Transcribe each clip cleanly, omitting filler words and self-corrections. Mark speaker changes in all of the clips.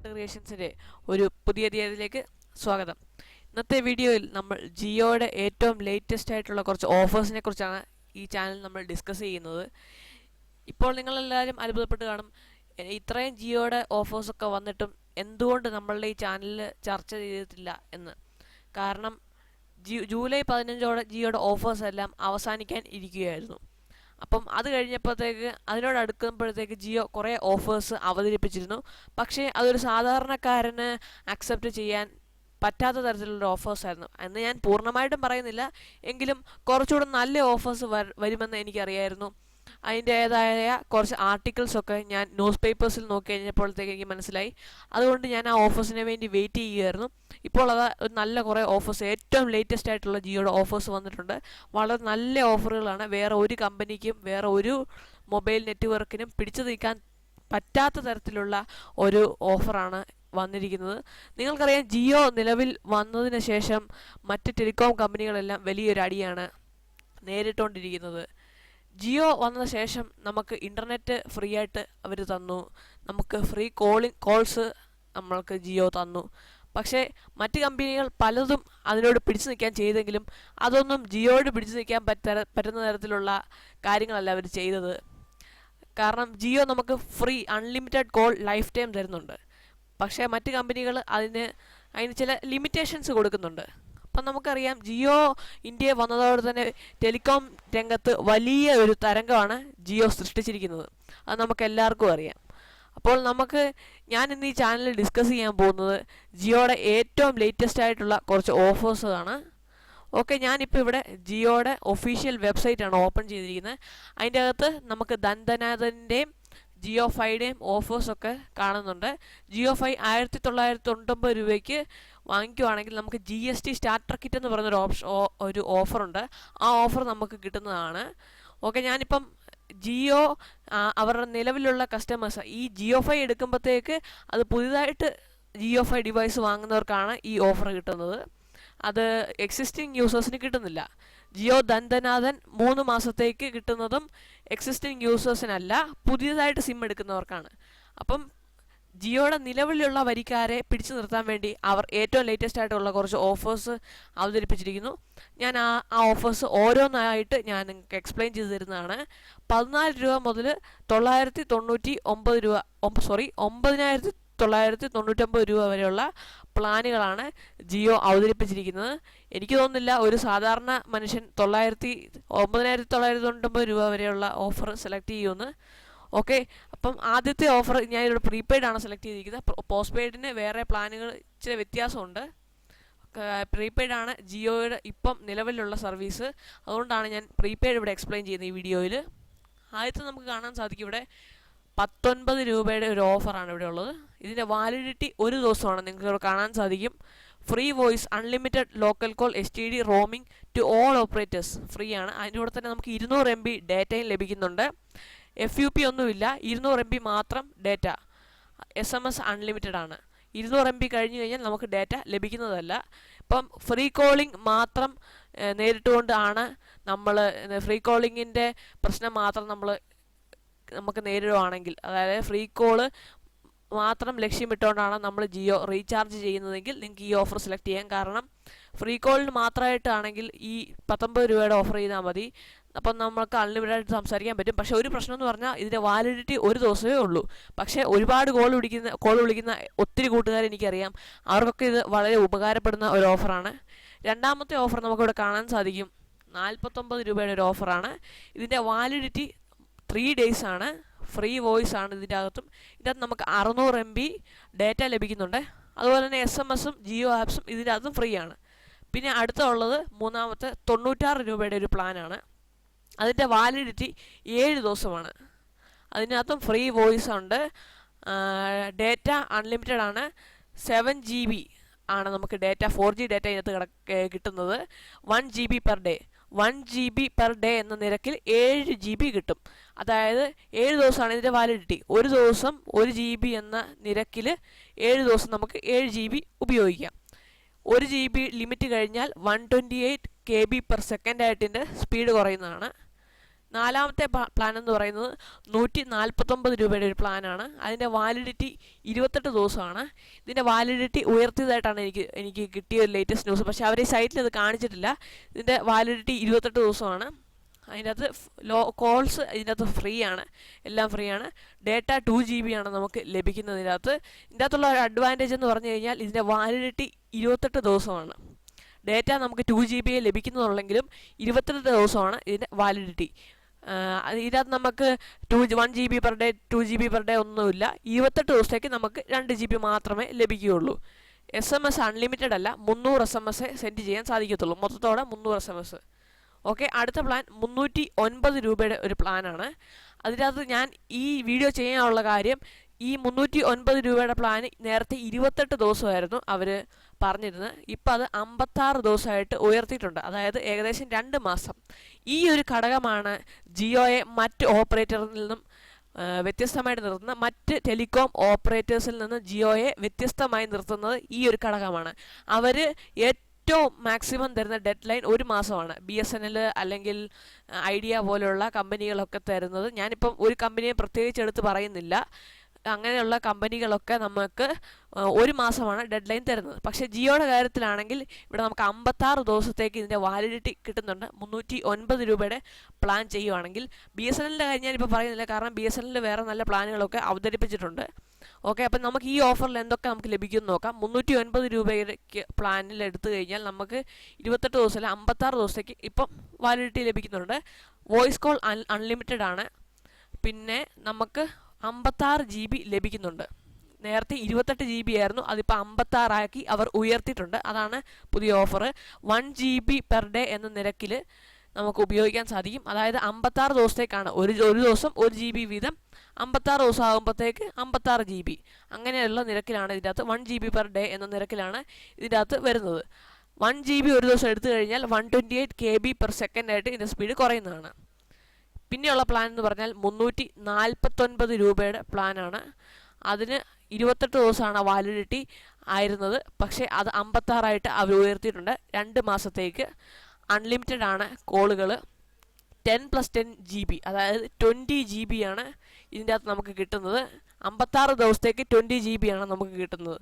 Speaker 1: Smart ക്രിയേഷൻസിൻ്റെ ഒരു പുതിയ അധ്യായത്തിലേക്ക് സ്വാഗതം. ഇന്നത്തെ വീഡിയോയിൽ നമ്മൾ ജിയോയുടെ ഏറ്റവും ലേറ്റസ്റ്റ് ആയിട്ടുള്ള കുറച്ച് ഓഫേഴ്സിനെ കുറിച്ചാണ് ഈ ചാനൽ നമ്മൾ ഡിസ്കസ് ചെയ്യുന്നത്. ഇപ്പോൾ നിങ്ങളെല്ലാവരും അത്ഭുതപ്പെട്ട് കാണും, ഇത്രയും ജിയോയുടെ ഓഫേഴ്സൊക്കെ വന്നിട്ടും എന്തുകൊണ്ട് നമ്മളുടെ ഈ ചാനലിൽ ചർച്ച ചെയ്തിട്ടില്ല എന്ന്. കാരണം ജൂലൈ 15 ജിയോയുടെ ഓഫേഴ്സ് എല്ലാം അവസാനിക്കാൻ ഇരിക്കുകയായിരുന്നു. അപ്പം അത് കഴിഞ്ഞപ്പോഴത്തേക്ക് അതിനോടടുക്കുമ്പോഴത്തേക്ക് ജിയോ കുറേ ഓഫേഴ്സ് അവതരിപ്പിച്ചിരുന്നു. പക്ഷേ അതൊരു സാധാരണക്കാരന് അക്സെപ്റ്റ് ചെയ്യാൻ പറ്റാത്ത തരത്തിലുള്ള ഓഫേഴ്സ് ആയിരുന്നു എന്ന് ഞാൻ പൂർണ്ണമായിട്ടും പറയുന്നില്ല. എങ്കിലും കുറച്ചുകൂടെ നല്ല ഓഫേഴ്സ് വരുമെന്ന് എനിക്കറിയായിരുന്നു. അതിൻ്റേതായ കുറച്ച് ആർട്ടിക്കിൾസൊക്കെ ഞാൻ ന്യൂസ് പേപ്പേഴ്സിൽ നോക്കി കഴിഞ്ഞപ്പോഴത്തേക്ക് എനിക്ക് മനസ്സിലായി. അതുകൊണ്ട് ഞാൻ ആ ഓഫേഴ്സിന് വേണ്ടി വെയിറ്റ് ചെയ്യുകയായിരുന്നു. ഇപ്പോൾ അത് ഒരു നല്ല കുറേ ഓഫേഴ്സ്, ഏറ്റവും ലേറ്റസ്റ്റ് ആയിട്ടുള്ള ജിയോയുടെ ഓഫേഴ്സ് വന്നിട്ടുണ്ട്. വളരെ നല്ല ഓഫറുകളാണ്. വേറെ ഒരു കമ്പനിക്കും വേറെ ഒരു മൊബൈൽ നെറ്റ്വർക്കിനും പിടിച്ചു നിൽക്കാൻ പറ്റാത്ത തരത്തിലുള്ള ഒരു ഓഫറാണ് വന്നിരിക്കുന്നത്. നിങ്ങൾക്കറിയാം, ജിയോ നിലവിൽ വന്നതിന് ശേഷം മറ്റ് ടെലികോം കമ്പനികളെല്ലാം വലിയൊരു അടിയാണ് നേരിട്ടുകൊണ്ടിരിക്കുന്നത്. ജിയോ വന്ന ശേഷം നമുക്ക് ഇൻ്റർനെറ്റ് ഫ്രീ ആയിട്ട് അവർ തന്നു, നമുക്ക് ഫ്രീ കോൾസ് നമ്മൾക്ക് ജിയോ തന്നു. പക്ഷേ മറ്റ് കമ്പനികൾ പലതും അതിനോട് പിടിച്ചു നിൽക്കാൻ ചെയ്തെങ്കിലും അതൊന്നും ജിയോയോട് പിടിച്ചു നിൽക്കാൻ പറ്റുന്ന തരത്തിലുള്ള കാര്യങ്ങളല്ല അവർ ചെയ്തത്. കാരണം ജിയോ നമുക്ക് free unlimited call life time തരുന്നുണ്ട്. പക്ഷേ മറ്റ് കമ്പനികൾ അതിന് ചില ലിമിറ്റേഷൻസ് കൊടുക്കുന്നുണ്ട്. അപ്പം നമുക്കറിയാം, ജിയോ ഇന്ത്യയിൽ വന്നതോടെ തന്നെ ടെലികോം രംഗത്ത് വലിയ ഒരു തരംഗമാണ് ജിയോ സൃഷ്ടിച്ചിരിക്കുന്നത്. അത് നമുക്ക് എല്ലാവർക്കും അറിയാം. അപ്പോൾ ഞാൻ ഇന്ന് ഈ ചാനലിൽ ഡിസ്കസ് ചെയ്യാൻ പോകുന്നത് ജിയോയുടെ ഏറ്റവും ലേറ്റസ്റ്റ് ആയിട്ടുള്ള കുറച്ച് ഓഫേഴ്സ് ആണ്. ഓക്കെ, ഞാനിപ്പോൾ ഇവിടെ ജിയോയുടെ ഒഫീഷ്യൽ വെബ്സൈറ്റാണ് ഓപ്പൺ ചെയ്തിരിക്കുന്നത്. അതിൻ്റെ അകത്ത് നമുക്ക് ധൻധനാഥൻ്റെയും ജിയോ ഫൈയുടെയും ഓഫേഴ്സൊക്കെ കാണുന്നുണ്ട്. ജിയോ ഫൈ 1999 രൂപയ്ക്ക് വാങ്ങിക്കുവാണെങ്കിൽ നമുക്ക് GST സ്റ്റാർട്ടർ കിറ്റ് എന്ന് പറയുന്നൊരു ഓഫറുണ്ട്. ആ ഓഫർ നമുക്ക് കിട്ടുന്നതാണ്. ഓക്കെ, ഞാനിപ്പം ജിയോ അവരുടെ നിലവിലുള്ള കസ്റ്റമേഴ്സ് ഈ ജിയോ ഫൈ എടുക്കുമ്പോഴത്തേക്ക് അത് പുതിയതായിട്ട് ജിയോ ഫൈ ഡിവൈസ് വാങ്ങുന്നവർക്കാണ് ഈ ഓഫർ കിട്ടുന്നത്. അത് എക്സിസ്റ്റിംഗ് യൂസേഴ്സിന് കിട്ടുന്നില്ല. ജിയോ ധൻധനാഥൻ 3 മാസത്തേക്ക് കിട്ടുന്നതും എക്സിസ്റ്റിംഗ് യൂസേഴ്സിനല്ല, പുതിയതായിട്ട് സിം എടുക്കുന്നവർക്കാണ്. അപ്പം ജിയോയുടെ നിലവിലുള്ള വരിക്കാരെ പിടിച്ചു നിർത്താൻ വേണ്ടി അവർ ഏറ്റവും ലേറ്റസ്റ്റ് ആയിട്ടുള്ള കുറച്ച് ഓഫേഴ്സ് അവതരിപ്പിച്ചിരിക്കുന്നു. ഞാൻ ആ ഓഫേഴ്സ് ഓരോന്നായിട്ട് ഞാൻ നിങ്ങൾക്ക് എക്സ്പ്ലെയിൻ ചെയ്തു തരുന്നതാണ്. 14 രൂപ മുതൽ 999 രൂപ 9,999 രൂപ വരെയുള്ള പ്ലാനുകളാണ് ജിയോ അവതരിപ്പിച്ചിരിക്കുന്നത്. എനിക്ക് തോന്നുന്നില്ല ഒരു സാധാരണ മനുഷ്യൻ 9,999 രൂപ വരെയുള്ള ഓഫർ സെലക്ട് ചെയ്യുമെന്ന്. ഓക്കെ, അപ്പം ആദ്യത്തെ ഓഫർ ഞാനിവിടെ പ്രീപെയ്ഡ് ആണ് സെലക്ട് ചെയ്തിരിക്കുന്നത്. പോസ്റ്റ് പെയ്ഡിന് വേറെ പ്ലാനുകൾ ഇച്ചിരി വ്യത്യാസമുണ്ട്. പ്രീപെയ്ഡ് ആണ് ജിയോയുടെ ഇപ്പം നിലവിലുള്ള സർവീസ്. അതുകൊണ്ടാണ് ഞാൻ പ്രീപെയ്ഡ് ഇവിടെ എക്സ്പ്ലെയിൻ ചെയ്യുന്നത് ഈ വീഡിയോയിൽ. ആദ്യത്തെ നമുക്ക് കാണാൻ സാധിക്കും, ഇവിടെ 19 രൂപയുടെ ഒരു ഓഫറാണ് ഇവിടെ ഉള്ളത്. ഇതിൻ്റെ വാലിഡിറ്റി ഒരു ദിവസമാണ്. നിങ്ങൾക്ക് ഇവിടെ കാണാൻ സാധിക്കും. Free voice unlimited local call STD roaming to all operators free ആണ്. അതിൻ്റെ കൂടെ തന്നെ നമുക്ക് 200 MB ഡേറ്റയും ലഭിക്കുന്നുണ്ട്. FUP ഒന്നുമില്ല, 200 MB മാത്രം ഡേറ്റ. SMS അൺലിമിറ്റഡ് ആണ്. 200 MB കഴിഞ്ഞു കഴിഞ്ഞാൽ നമുക്ക് ഡേറ്റ ലഭിക്കുന്നതല്ല. ഇപ്പം ഫ്രീ കോളിംഗ് മാത്രം നേരിട്ടുകൊണ്ടാണ് നമ്മൾ ഫ്രീ കോളിങ്ങിൻ്റെ പ്രശ്നം മാത്രം നമുക്ക് നേരിടുവാണെങ്കിൽ, അതായത് ഫ്രീ കോള് മാത്രം ലക്ഷ്യമിട്ടുകൊണ്ടാണ് നമ്മൾ ജിയോ റീചാർജ് ചെയ്യുന്നതെങ്കിൽ നിങ്ങൾക്ക് ഈ ഓഫർ സെലക്ട് ചെയ്യാം. കാരണം ഫ്രീ കോളിന് മാത്രമായിട്ടാണെങ്കിൽ ഈ 19 രൂപയുടെ ഓഫർ ചെയ്താൽ മതി. അപ്പം നമുക്ക് അൺലിമിറ്റഡ് ആയിട്ട് സംസാരിക്കാൻ പറ്റും. പക്ഷേ ഒരു പ്രശ്നം എന്ന് പറഞ്ഞാൽ ഇതിൻ്റെ വാലിഡിറ്റി ഒരു ദിവസമേ ഉള്ളൂ. പക്ഷേ ഒരുപാട് കോൾ വിളിക്കുന്ന ഒത്തിരി കൂട്ടുകാർ എനിക്കറിയാം. അവർക്കൊക്കെ ഇത് വളരെ ഉപകാരപ്പെടുന്ന ഒരു ഓഫറാണ്. രണ്ടാമത്തെ ഓഫർ നമുക്കിവിടെ കാണാൻ സാധിക്കും. 49 രൂപയുടെ ഒരു ഓഫറാണ്. ഇതിൻ്റെ വാലിഡിറ്റി 3 days ആണ്. ഫ്രീ വോയിസ് ആണ് ഇതിൻ്റെ അകത്തും. ഇതിനകത്ത് നമുക്ക് 600 MB ഡേറ്റ ലഭിക്കുന്നുണ്ട്. അതുപോലെ തന്നെ SMS ജിയോ ആപ്സും ഇതിൻ്റെ അകത്തും ഫ്രീ ആണ്. പിന്നെ അടുത്തുള്ളത് മൂന്നാമത്തെ 96 രൂപയുടെ ഒരു പ്ലാനാണ്. അതിൻ്റെ വാലിഡിറ്റി 7 ദിവസമാണ്. അതിനകത്തും ഫ്രീ വോയിസ് ഉണ്ട്. ഡേറ്റ അൺലിമിറ്റഡ് ആണ്. 7 GB ആണ് നമുക്ക് ഡേറ്റ, 4G ഡേറ്റ ഇതിനകത്ത് കിട്ടുന്നത്. 1 GB per day. 1 GB per day എന്ന നിരക്കിൽ 7 GB കിട്ടും. അതായത് 7 ദിവസമാണ് ഇതിൻ്റെ വാലിഡിറ്റി. ഒരു ദിവസം 1 GB എന്ന നിരക്കിൽ 7 ദിവസം നമുക്ക് 7 GB ഉപയോഗിക്കാം. 1 GB ലിമിറ്റ് കഴിഞ്ഞാൽ 128 KB per second ആയിട്ട് ഇതിൻ്റെ സ്പീഡ് കുറയുന്നതാണ്. നാലാമത്തെ പ്ലാൻ എന്ന് പറയുന്നത് 149 രൂപയുടെ ഒരു പ്ലാനാണ്. അതിൻ്റെ വാലിഡിറ്റി 28 ദിവസമാണ്. ഇതിൻ്റെ വാലിഡിറ്റി ഉയർത്തിയതായിട്ടാണ് എനിക്ക് കിട്ടിയ ഒരു ലേറ്റസ്റ്റ് ന്യൂസ്. പക്ഷേ അവർ ഈ സൈറ്റിൽ അത് കാണിച്ചിട്ടില്ല. ഇതിൻ്റെ വാലിഡിറ്റി 28 ദിവസമാണ്. അതിൻ്റെ അകത്ത് കോൾസ് ഇതിൻ്റെ അകത്ത് ഫ്രീ ആണ്, എല്ലാം ഫ്രീ ആണ്. ഡേറ്റ 2 GB ആണ് നമുക്ക് ലഭിക്കുന്നത്. ഇതിൻ്റെ അകത്തുള്ള ഒരു അഡ്വാൻറ്റേജ് എന്ന് പറഞ്ഞു കഴിഞ്ഞാൽ ഇതിൻ്റെ വാലിഡിറ്റി 28 ദിവസമാണ്. ഡേറ്റ നമുക്ക് 2 GB ലഭിക്കുന്നുള്ളെങ്കിലും 28 ദിവസമാണ് ഇതിൻ്റെ വാലിഡിറ്റി. ഇതിനകത്ത് നമുക്ക് 1 GB per day 2 GB per day ഒന്നുമില്ല. 28 ദിവസത്തേക്ക് നമുക്ക് 2 GB മാത്രമേ ലഭിക്കുകയുള്ളൂ. SMS അൺലിമിറ്റഡ് അല്ല, 300 SMS സെൻഡ് ചെയ്യാൻ സാധിക്കത്തുള്ളൂ. മൊത്തത്തോടെ 300 SMS. ഓക്കെ, അടുത്ത പ്ലാൻ 309 രൂപയുടെ ഒരു പ്ലാനാണ്. അതിനകത്ത് ഞാൻ ഈ വീഡിയോ ചെയ്യാനുള്ള കാര്യം, ഈ 309 രൂപയുടെ പ്ലാൻ നേരത്തെ 28 ദിവസമായിരുന്നു അവർ പറഞ്ഞിരുന്നത്. ഇപ്പം അത് 56 ദിവസമായിട്ട് ഉയർത്തിയിട്ടുണ്ട്. അതായത് ഏകദേശം 2 മാസം. ഈ ഒരു ഘടകമാണ് ജിയോയെ മറ്റ് ഓപ്പറേറ്ററിൽ നിന്നും വ്യത്യസ്തമായിട്ട് നിർത്തുന്ന, മറ്റ് ടെലികോം ഓപ്പറേറ്റേഴ്സിൽ നിന്ന് ജിയോയെ വ്യത്യസ്തമായി നിർത്തുന്നത് ഈ ഒരു ഘടകമാണ്. അവർ ഏറ്റവും മാക്സിമം തരുന്ന ഡെഡ് ലൈൻ 1 മാസമാണ്. BSNL അല്ലെങ്കിൽ ഐഡിയ പോലെയുള്ള കമ്പനികളൊക്കെ തരുന്നത്. ഞാനിപ്പം ഒരു കമ്പനിയെ പ്രത്യേകിച്ച് എടുത്ത് പറയുന്നില്ല. അങ്ങനെയുള്ള കമ്പനികളൊക്കെ നമുക്ക് 1 മാസമാണ് ഡെഡ് ലൈൻ തരുന്നത്. പക്ഷേ ജിയോയുടെ കാര്യത്തിലാണെങ്കിൽ ഇവിടെ നമുക്ക് 56 ദിവസത്തേക്ക് ഇതിൻ്റെ വാലിഡിറ്റി കിട്ടുന്നുണ്ട്. 309 രൂപയുടെ പ്ലാൻ ചെയ്യുവാണെങ്കിൽ. BSNLൻ്റെ കാര്യം ഞാനിപ്പോൾ പറയുന്നില്ല, കാരണം BSNL വേറെ നല്ല പ്ലാനുകളൊക്കെ അവതരിപ്പിച്ചിട്ടുണ്ട്. ഓക്കെ, അപ്പം നമുക്ക് ഈ ഓഫറിൽ എന്തൊക്കെ നമുക്ക് ലഭിക്കുമെന്ന് നോക്കാം. 309 രൂപയുടെ പ്ലാനിൽ എടുത്തു കഴിഞ്ഞാൽ നമുക്ക് 28 ദിവസം 56 ദിവസത്തേക്ക് ഇപ്പം വാലിഡിറ്റി ലഭിക്കുന്നുണ്ട്. വോയിസ് കോൾ അൺലിമിറ്റഡ് ആണ്. പിന്നെ നമുക്ക് 56 GB ലഭിക്കുന്നുണ്ട്. നേരത്തെ 28 GB ആയിരുന്നു, അതിപ്പോൾ 56 ആക്കി അവർ ഉയർത്തിയിട്ടുണ്ട്. അതാണ് പുതിയ ഓഫർ. 1 GB പെർ ഡേ എന്ന നിരക്കിൽ നമുക്ക് ഉപയോഗിക്കാൻ സാധിക്കും. അതായത് 56 ദിവസത്തേക്കാണ്. ഒരു ദിവസം 1 GB വീതം. 56 ദിവസം ആകുമ്പോഴത്തേക്ക് 56 GB. അങ്ങനെയുള്ള നിരക്കിലാണ് ഇതിൻ്റെ അകത്ത്. 1 GB പെർ ഡേ എന്ന നിരക്കിലാണ് ഇതിൻ്റെ അകത്ത് വരുന്നത്. 1 GB ഒരു ദിവസം എടുത്തു കഴിഞ്ഞാൽ 128 KB പെർ സെക്കൻഡ് ആയിട്ട് ഇതിൻ്റെ സ്പീഡ് കുറയുന്നതാണ്. പിന്നെയുള്ള പ്ലാൻ എന്ന് പറഞ്ഞാൽ 349 രൂപയുടെ പ്ലാനാണ്. അതിന് 28 ദിവസമാണ് വാലിഡിറ്റി ആയിരുന്നത്. പക്ഷേ അത് 56 ആയിട്ട് അവർ ഉയർത്തിയിട്ടുണ്ട്. 2 മാസത്തേക്ക്. അൺലിമിറ്റഡ് ആണ് കോളുകൾ. 10+10 GB, അതായത് 20 GB ആണ് ഇതിൻ്റെ അകത്ത് നമുക്ക് കിട്ടുന്നത്. 56 ദിവസത്തേക്ക് 20 GB ആണ് നമുക്ക് കിട്ടുന്നത്.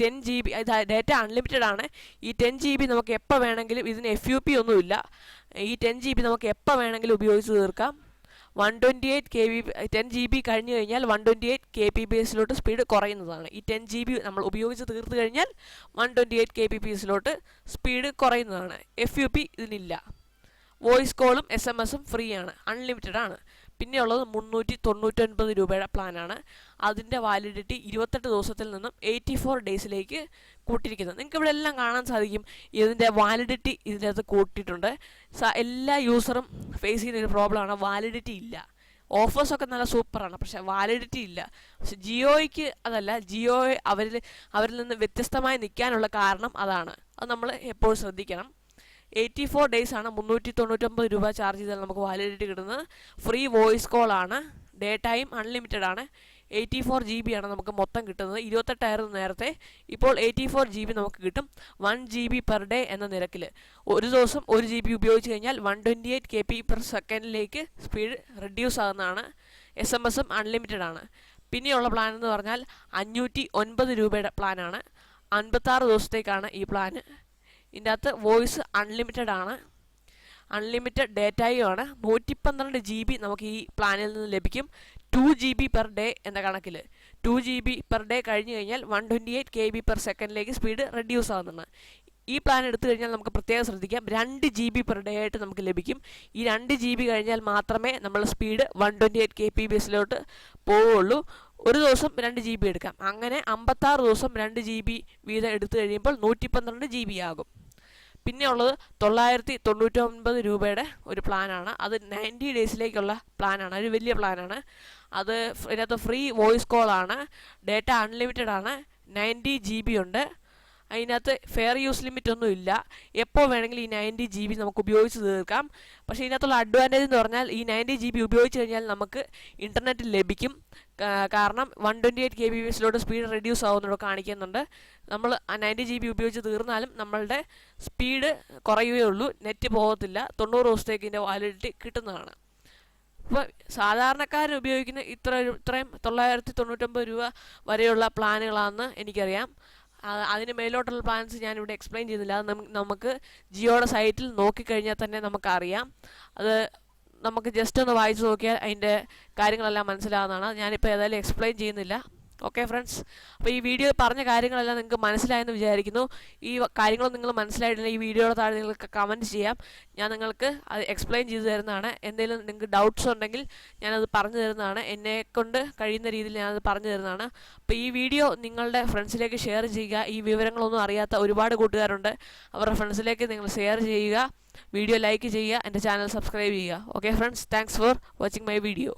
Speaker 1: 10 GB ഡേറ്റ അൺലിമിറ്റഡ് ആണ്. ഈ 10 GB നമുക്ക് എപ്പോൾ വേണമെങ്കിലും, ഇതിന് FUP ഒന്നുമില്ല. ഈ 10 GB നമുക്ക് എപ്പോൾ വേണമെങ്കിലും ഉപയോഗിച്ച് തീർക്കാം. 10 GB കഴിഞ്ഞു കഴിഞ്ഞാൽ 128 kbps സ്പീഡ് കുറയുന്നതാണ്. ഈ 10 GB നമ്മൾ ഉപയോഗിച്ച് തീർത്ത് കഴിഞ്ഞാൽ 128 kbps സ്പീഡ് കുറയുന്നതാണ്. FUP ഇതിനില്ല. വോയിസ് കോളും SMS ഫ്രീ ആണ്, അൺലിമിറ്റഡ് ആണ്. പിന്നെയുള്ളത് 399 രൂപയുടെ പ്ലാനാണ്. അതിൻ്റെ വാലിഡിറ്റി 28 ദിവസത്തിൽ നിന്നും 84 ഡേയ്സിലേക്ക് കൂട്ടിയിരിക്കുന്നത്. നിങ്ങൾക്ക് ഇവിടെ എല്ലാം കാണാൻ സാധിക്കും. ഇതിൻ്റെ വാലിഡിറ്റി ഇതിൻ്റെ അകത്ത് കൂട്ടിയിട്ടുണ്ട്. എല്ലാ യൂസറും ഫേസ് ചെയ്യുന്ന ഒരു പ്രോബ്ലമാണ്, വാലിഡിറ്റി ഇല്ല. ഓഫേഴ്സൊക്കെ നല്ല സൂപ്പറാണ്, പക്ഷേ വാലിഡിറ്റി ഇല്ല. പക്ഷെ ജിയോയ്ക്ക് അതല്ല. ജിയോ അവരിൽ നിന്ന് വ്യത്യസ്തമായി നിൽക്കാനുള്ള കാരണം അതാണ്. അത് നമ്മൾ എപ്പോഴും ശ്രദ്ധിക്കണം. 84 ഡേയ്സ് ആണ് 399 രൂപ ചാർജ് ചെയ്താൽ നമുക്ക് വാലിഡിറ്റി കിട്ടുന്നത്. ഫ്രീ വോയിസ് കോൾ ആണ്. ഡേറ്റയും അൺലിമിറ്റഡ് ആണ്. 84 GB ആണ് നമുക്ക് മൊത്തം കിട്ടുന്നത്. 28 ആയിരുന്നു നേരത്തെ, ഇപ്പോൾ 84 GB നമുക്ക് കിട്ടും. 1 GB പെർ ഡേ എന്ന നിരക്കിൽ. ഒരു ദിവസം 1 GB ഉപയോഗിച്ച് കഴിഞ്ഞാൽ 128 kb പെർ സെക്കൻഡിലേക്ക് സ്പീഡ് റെഡ്യൂസ് ആകുന്നതാണ്. SMS അൺലിമിറ്റഡ് ആണ്. പിന്നെയുള്ള പ്ലാൻ എന്ന് പറഞ്ഞാൽ 509 രൂപയുടെ പ്ലാനാണ്. 56 ദിവസത്തേക്കാണ് ഈ പ്ലാന്. ഇതിൻ്റെ അകത്ത് വോയിസ് അൺലിമിറ്റഡ് ആണ്. അൺലിമിറ്റഡ് ഡേറ്റയും ആണ്. 112 GB നമുക്ക് ഈ പ്ലാനിൽ നിന്ന് ലഭിക്കും. 2 GB പെർ ഡേ എന്ന കണക്കിൽ. 2 GB പെർ ഡേ കഴിഞ്ഞ് കഴിഞ്ഞാൽ 128 kb പെർ സെക്കൻഡിലേക്ക് സ്പീഡ് റെഡ്യൂസ് ആകുന്നതാണ്. ഈ പ്ലാൻ എടുത്തു കഴിഞ്ഞാൽ നമുക്ക് പ്രത്യേകം ശ്രദ്ധിക്കാം, 2 GB പെർ ഡേ ആയിട്ട് നമുക്ക് ലഭിക്കും. ഈ 2 GB കഴിഞ്ഞാൽ മാത്രമേ നമ്മൾ സ്പീഡ് 128 kbps പോവുള്ളൂ. ഒരു ദിവസം 2 GB എടുക്കാം. അങ്ങനെ 56 ദിവസം 2 GB വീതം എടുത്തു കഴിയുമ്പോൾ 112 GB ആകും. പിന്നെ ഉള്ളത് 999 രൂപയുടെ ഒരു പ്ലാനാണ്. അത് 90 ഡേയ്സിലേക്കുള്ള പ്ലാനാണ്. ഒരു വലിയ പ്ലാനാണ്. അത് ഇതിനകത്ത് ഫ്രീ വോയിസ് കോൾ ആണ്. ഡേറ്റ അൺലിമിറ്റഡ് ആണ്. 90 GB ഉണ്ട്. അതിനകത്ത് ഫെയർ യൂസ് ലിമിറ്റ് ഒന്നും ഇല്ല. എപ്പോൾ വേണമെങ്കിലും ഈ 90 GB നമുക്ക് ഉപയോഗിച്ച് തീർക്കാം. പക്ഷേ ഇതിനകത്തുള്ള അഡ്വാൻറ്റേജ് എന്ന് പറഞ്ഞാൽ ഈ 90 GB ഉപയോഗിച്ച് കഴിഞ്ഞാൽ നമുക്ക് ഇൻ്റർനെറ്റ് ലഭിക്കും. കാരണം 128 kbps സ്പീഡ് റെഡ്യൂസ് ആവുന്നതോടെ കാണിക്കുന്നുണ്ട്. നമ്മൾ 90 GB ഉപയോഗിച്ച് തീർന്നാലും നമ്മളുടെ സ്പീഡ് കുറയുകയുള്ളൂ, നെറ്റ് പോകത്തില്ല. 90 ദിവസത്തേക്ക് ഇതിൻ്റെ വാലിഡിറ്റി കിട്ടുന്നതാണ്. ഇപ്പോൾ സാധാരണക്കാരൻ ഉപയോഗിക്കുന്ന ഇത്രയും 999 രൂപ വരെയുള്ള പ്ലാനുകളാണെന്ന് എനിക്കറിയാം. അതിന് മേലോട്ടുള്ള പ്ലാൻസ് ഞാനിവിടെ എക്സ്പ്ലെയിൻ ചെയ്യുന്നില്ല. അത് നമുക്ക് ജിയോയുടെ സൈറ്റിൽ നോക്കിക്കഴിഞ്ഞാൽ തന്നെ നമുക്കറിയാം. അത് നമുക്ക് ജസ്റ്റ് ഒന്ന് വായിച്ച് നോക്കിയാൽ അതിൻ്റെ കാര്യങ്ങളെല്ലാം മനസ്സിലാവുന്നതാണ്. ഞാനിപ്പോൾ ഏതായാലും എക്സ്പ്ലെയിൻ ചെയ്യുന്നില്ല. ഓക്കെ ഫ്രണ്ട്സ്, അപ്പോൾ ഈ വീഡിയോ പറഞ്ഞ കാര്യങ്ങളെല്ലാം നിങ്ങൾക്ക് മനസ്സിലായെന്ന് വിചാരിക്കുന്നു. ഈ കാര്യങ്ങളൊന്നും നിങ്ങൾ മനസ്സിലായിട്ടില്ല, ഈ വീഡിയോയുടെ താഴെ നിങ്ങൾക്ക് കമൻറ്റ് ചെയ്യാം. ഞാൻ നിങ്ങൾക്ക് അത് എക്സ്പ്ലെയിൻ ചെയ്തു തരുന്നതാണ്. എന്തെങ്കിലും നിങ്ങൾക്ക് ഡൗട്ട്സ് ഉണ്ടെങ്കിൽ ഞാനത് പറഞ്ഞു തരുന്നതാണ്. എന്നെക്കൊണ്ട് കഴിയുന്ന രീതിയിൽ ഞാനത് പറഞ്ഞു തരുന്നതാണ്. അപ്പോൾ ഈ വീഡിയോ നിങ്ങളുടെ ഫ്രണ്ട്സിലേക്ക് ഷെയർ ചെയ്യുക. ഈ വിവരങ്ങളൊന്നും അറിയാത്ത ഒരുപാട് കൂട്ടുകാരുണ്ട്, അവരുടെ ഫ്രണ്ട്സിലേക്ക് നിങ്ങൾ ഷെയർ ചെയ്യുക. വീഡിയോ ലൈക്ക് ചെയ്യുക, എൻ്റെ ചാനൽ സബ്സ്ക്രൈബ് ചെയ്യുക. Okay friends, thanks for watching my video.